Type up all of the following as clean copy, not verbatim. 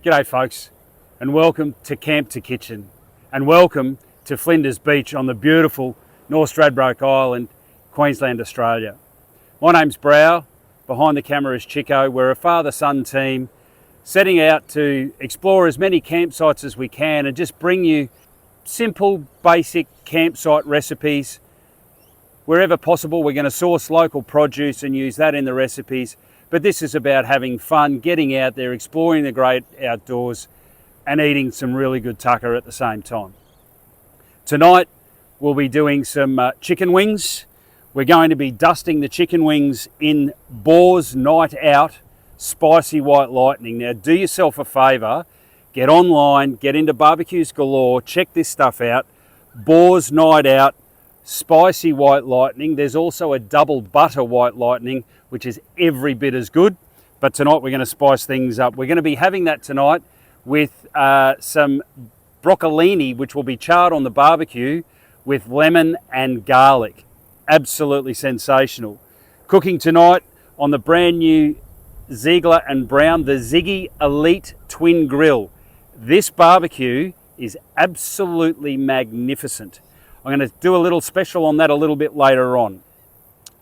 G'day folks, and welcome to Camp to Kitchen, and welcome to Flinders Beach on the beautiful North Stradbroke Island, Queensland, Australia. My name's Brow, behind the camera is Chico. We're a father-son team setting out to explore as many campsites as we can and just bring you simple, basic campsite recipes. Wherever possible, we're going to source local produce and use that in the recipes. But this is about having fun, getting out there, exploring the great outdoors and eating some really good tucker at the same time. Tonight, we'll be doing some chicken wings. We're going to be dusting the chicken wings in Boar's Night Out Spicy White Lightning. Now, do yourself a favour, get online, get into Barbecues Galore, check this stuff out. Boar's Night Out Spicy White Lightning. There's also a double butter white lightning, which is every bit as good. But tonight we're going to spice things up. We're going to be having that tonight with some broccolini, which will be charred on the barbecue with lemon and garlic. Absolutely sensational. Cooking tonight on the brand new Ziegler and Brown, the Ziggy Elite Twin Grill. This barbecue is absolutely magnificent. I'm going to do a little special on that a little bit later on.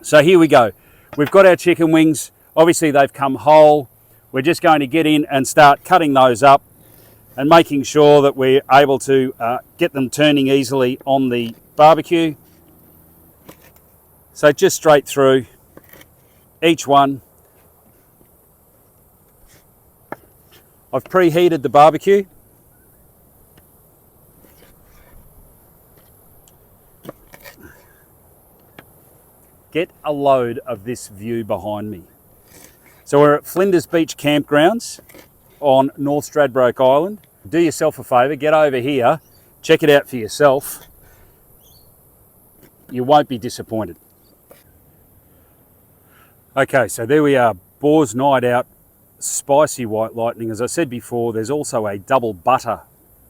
So here we go. We've got our chicken wings. Obviously they've come whole. We're just going to get in and start cutting those up and making sure that we're able to get them turning easily on the barbecue. So just straight through each one. I've preheated the barbecue. Get a load of this view behind me. So we're at Flinders Beach Campgrounds on North Stradbroke Island. Do yourself a favour, get over here, check it out for yourself. You won't be disappointed. Okay, so there we are, Boar's Night Out Spicy White Lightning. As I said before, there's also a double butter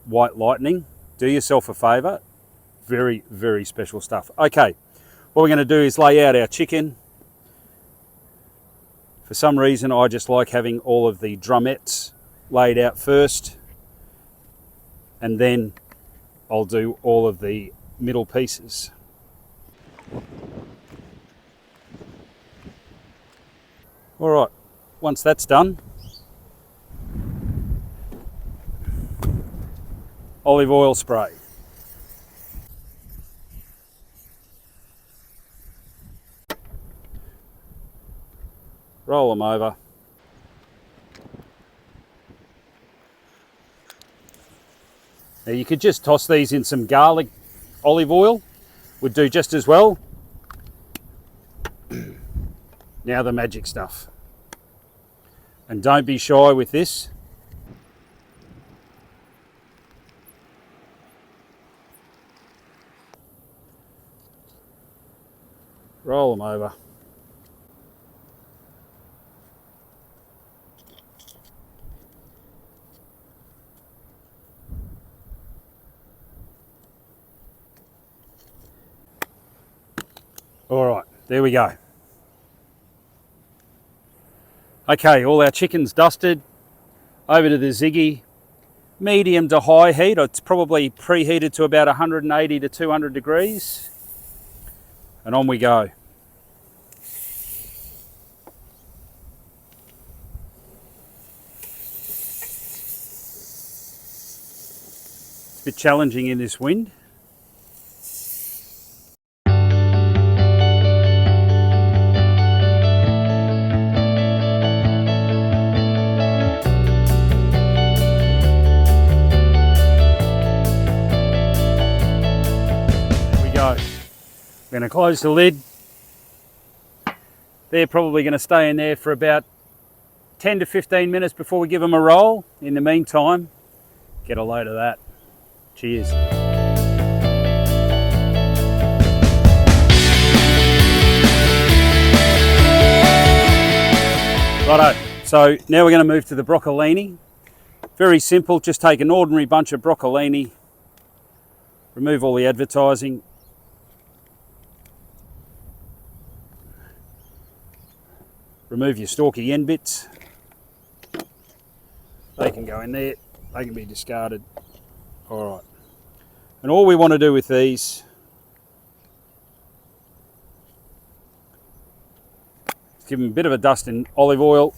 white lightning. Do yourself a favour. Very, very special stuff. Okay. What we're going to do is lay out our chicken. For some reason, I just like having all of the drumettes laid out first, and then I'll do all of the middle pieces. All right, once that's done, olive oil spray. Roll them over. Now you could just toss these in some garlic olive oil, would do just as well. Now the magic stuff. And don't be shy with this. Roll them over. All right, there we go. Okay, all our chicken's dusted. Over to the Ziggy. Medium to high heat. It's probably preheated to about 180 to 200 degrees. And on we go. It's a bit challenging in this wind. We're going to close the lid. They're probably going to stay in there for about 10 to 15 minutes before we give them a roll. In the meantime, get a load of that. Cheers. Righto, so now we're going to move to the broccolini. Very simple, just take an ordinary bunch of broccolini, remove all the advertising, remove your stalky end bits, They can go in there, they can be discarded. All right. And all we want to do with these is give them a bit of a dust in olive oil.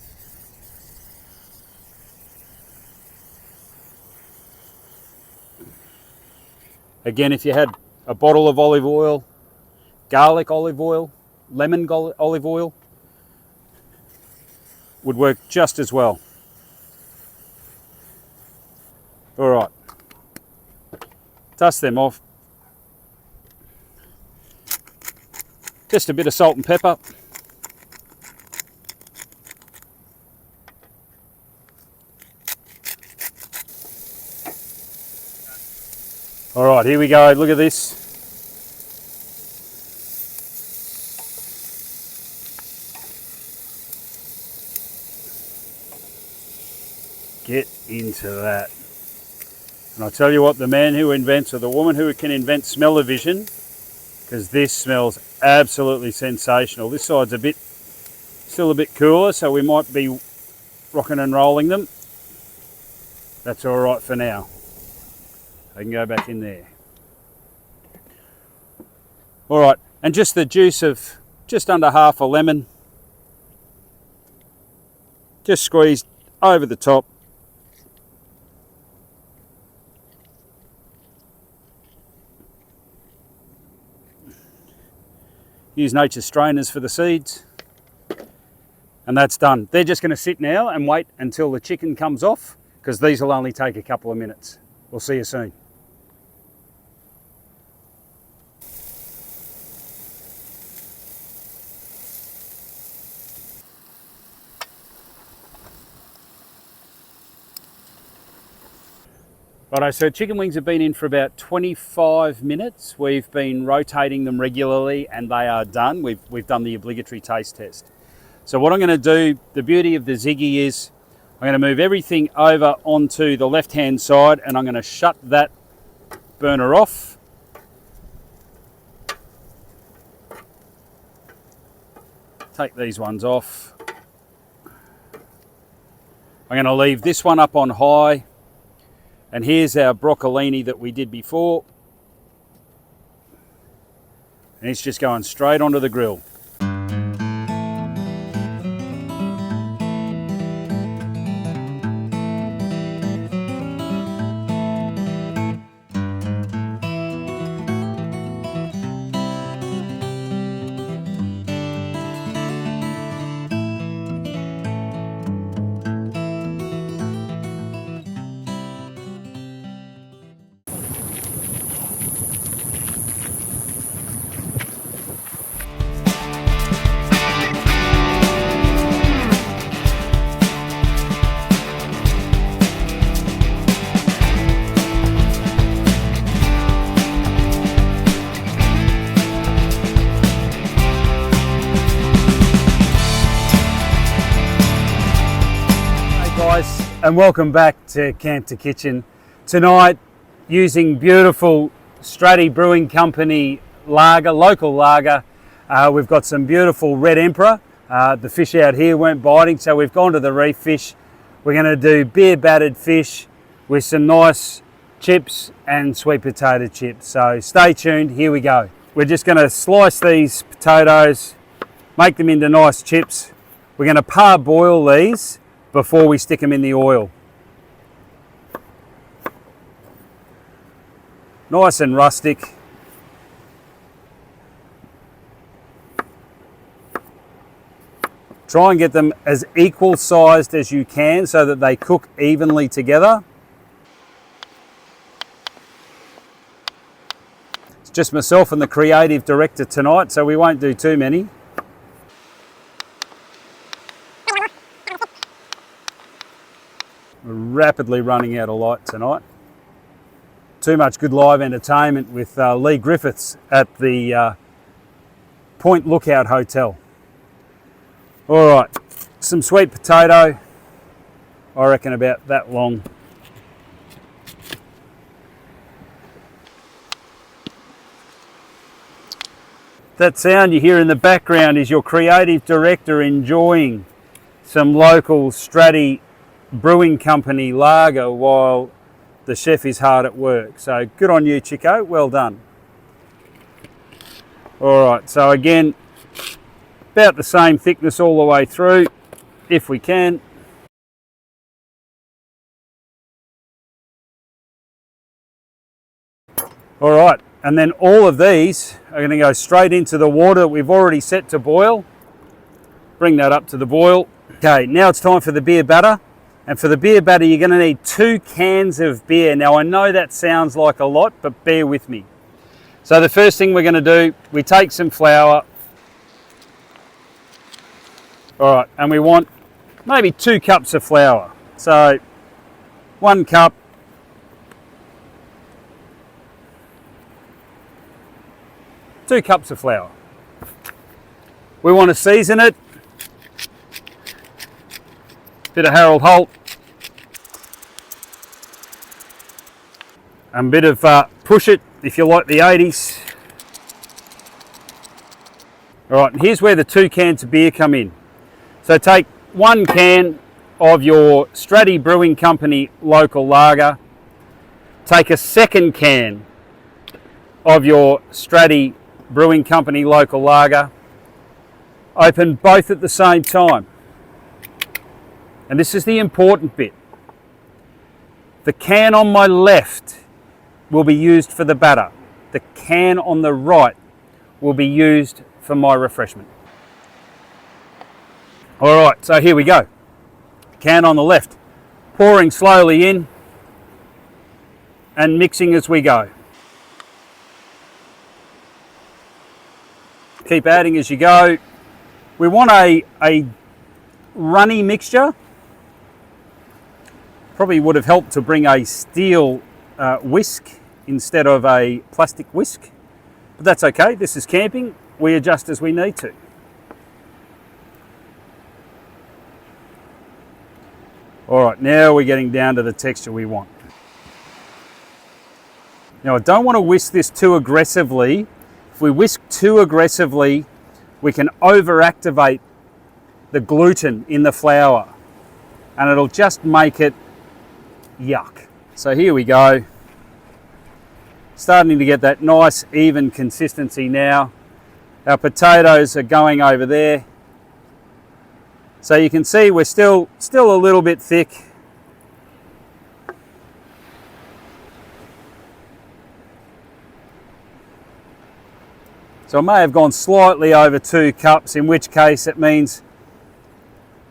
Again, if you had a bottle of olive oil, garlic olive oil, lemon olive oil, would work just as well. All right, dust them off. Just a bit of salt and pepper. All right, here we go. Look at this. Get into that. And I tell you what, the man who invents, or the woman who can invent smell-o-vision, because this smells absolutely sensational. This side's still a bit cooler, so we might be rocking and rolling them. That's all right for now. I can go back in there. All right, and just the juice of just under half a lemon, just squeezed over the top. Use nature's strainers for the seeds, and that's done. They're just going to sit now and wait until the chicken comes off, because these will only take a couple of minutes. We'll see you soon. Righto, so chicken wings have been in for about 25 minutes. We've been rotating them regularly and they are done. We've done the obligatory taste test. So what I'm going to do, the beauty of the Ziggy is I'm going to move everything over onto the left-hand side and I'm going to shut that burner off. Take these ones off. I'm going to leave this one up on high. And here's our broccolini that we did before. And it's just going straight onto the grill. And welcome back to Camp to Kitchen. Tonight, using beautiful Stradbroke Brewing Company lager, local lager. We've got some beautiful red emperor. The fish out here weren't biting, so we've gone to the reef fish. We're going to do beer battered fish with some nice chips and sweet potato chips. So stay tuned, here we go. We're just going to slice these potatoes, make them into nice chips. We're going to parboil these before we stick them in the oil. Nice and rustic. Try and get them as equal sized as you can so that they cook evenly together. It's just myself and the creative director tonight, so we won't do too many. We're rapidly running out of light tonight. Too much good live entertainment with Lee Griffiths at the Point Lookout Hotel. All right, some sweet potato, I reckon about that long. That sound you hear in the background is your creative director enjoying some local Stradbroke Brewing Company lager while the chef is hard at work. So good on you, Chico, well done. All right, so again, about the same thickness all the way through, if we can. All right, and then all of these are going to go straight into the water that we've already set to boil. Bring that up to the boil. Okay, now it's time for the beer batter. And for the beer batter, you're going to need 2 cans of beer. Now, I know that sounds like a lot, but bear with me. So the first thing we're going to do, we take some flour. All right, and we want maybe 2 cups of flour. So 1 cup. 2 cups of flour. We want to season it. Bit of Harold Holt. And a bit of Push It, if you like the 80s. All right, and here's where the 2 cans of beer come in. So take 1 can of your Stradbroke Brewing Company local lager. Take a 2nd can of your Stradbroke Brewing Company local lager. Open both at the same time. And this is the important bit. The can on my left will be used for the batter. The can on the right will be used for my refreshment. All right, so here we go. Can on the left. Pouring slowly in and mixing as we go. Keep adding as you go. We want a runny mixture. Probably would have helped to bring a steel whisk instead of a plastic whisk, but that's okay. This is camping. We adjust as we need to. All right, now we're getting down to the texture we want. Now, I don't want to whisk this too aggressively. If we whisk too aggressively, we can overactivate the gluten in the flour and it'll just make it yuck. So here we go. Starting to get that nice even consistency now. Our potatoes are going over there. So you can see we're still a little bit thick. So I may have gone slightly over 2 cups, in which case it means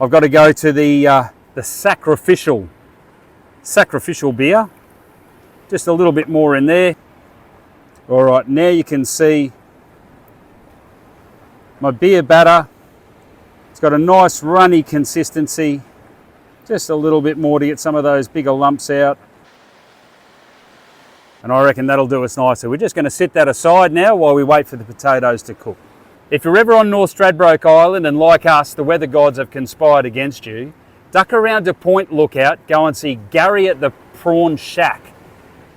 I've got to go to the sacrificial beer. Just a little bit more in there. All right, now you can see my beer batter. It's got a nice runny consistency. Just a little bit more to get some of those bigger lumps out. And I reckon that'll do us nicely. We're just going to set that aside now while we wait for the potatoes to cook. If you're ever on North Stradbroke Island and like us, the weather gods have conspired against you, duck around to Point Lookout, go and see Gary at the Prawn Shack.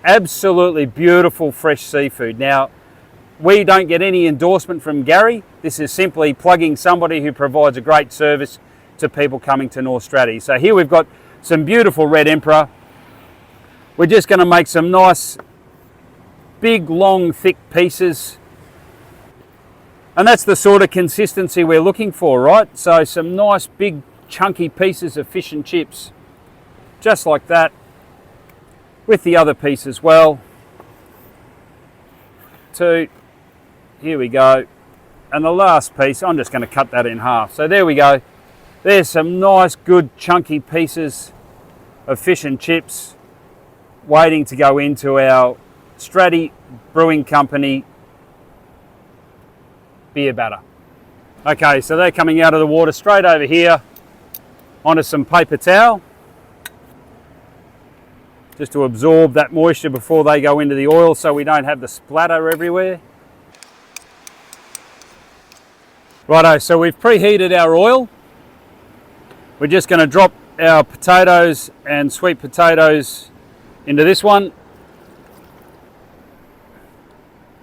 Absolutely beautiful fresh seafood. Now, we don't get any endorsement from Gary. This is simply plugging somebody who provides a great service to people coming to North Stradbroke. So here we've got some beautiful red emperor. We're just going to make some nice big, long, thick pieces. And that's the sort of consistency we're looking for, right? So some nice big chunky pieces of fish and chips, just like that, with the other piece as well. 2, here we go. And the last piece, I'm just going to cut that in half. So there we go. There's some nice, good, chunky pieces of fish and chips waiting to go into our Stradbroke Brewing Company beer batter. Okay, so they're coming out of the water straight over here onto some paper towel, just to absorb that moisture before they go into the oil so we don't have the splatter everywhere. Righto, so we've preheated our oil. We're just going to drop our potatoes and sweet potatoes into this one.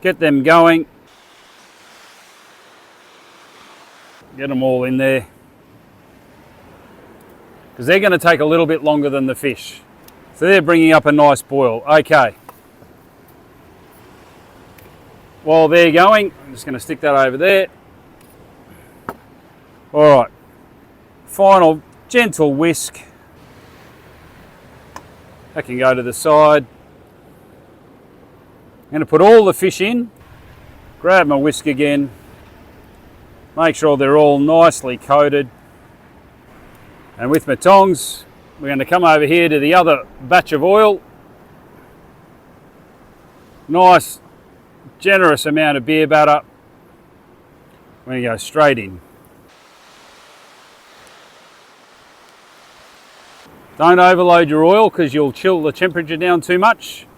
Get them going. Get them all in there. because they're going to take a little bit longer than the fish. So they're bringing up a nice boil. Okay. While they're going, I'm just going to stick that over there. All right. Final gentle whisk. That can go to the side. I'm going to put all the fish in. Grab my whisk again. Make sure they're all nicely coated. And with my tongs, we're going to come over here to the other batch of oil. Nice, generous amount of beer batter. We're going to go straight in. Don't overload your oil because you'll chill the temperature down too much.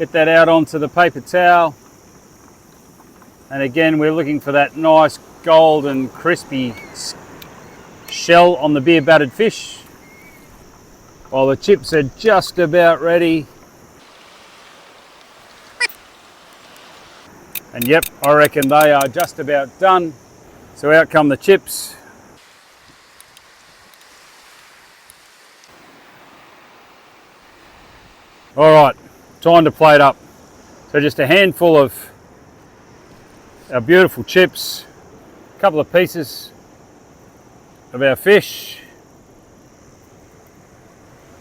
Get that out onto the paper towel. And again, we're looking for that nice golden crispy shell on the beer battered fish. While the chips are just about ready. And yep, I reckon they are just about done. So out come the chips. All right, time to plate up. So just a handful of our beautiful chips, a couple of pieces of our fish,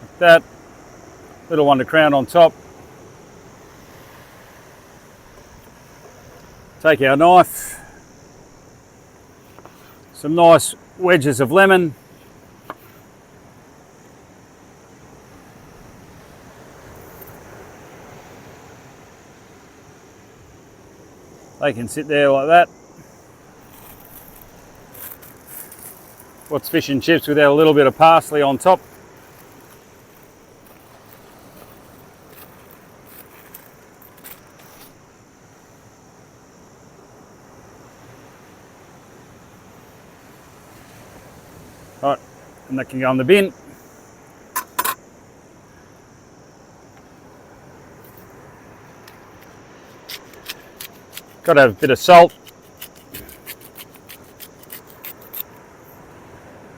like that, little one to crown on top. Take our knife, some nice wedges of lemon, they can sit there like that. What's fish and chips without a little bit of parsley on top? Right, and that can go in the bin. Got to have a bit of salt.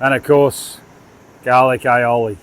And of course, garlic aioli.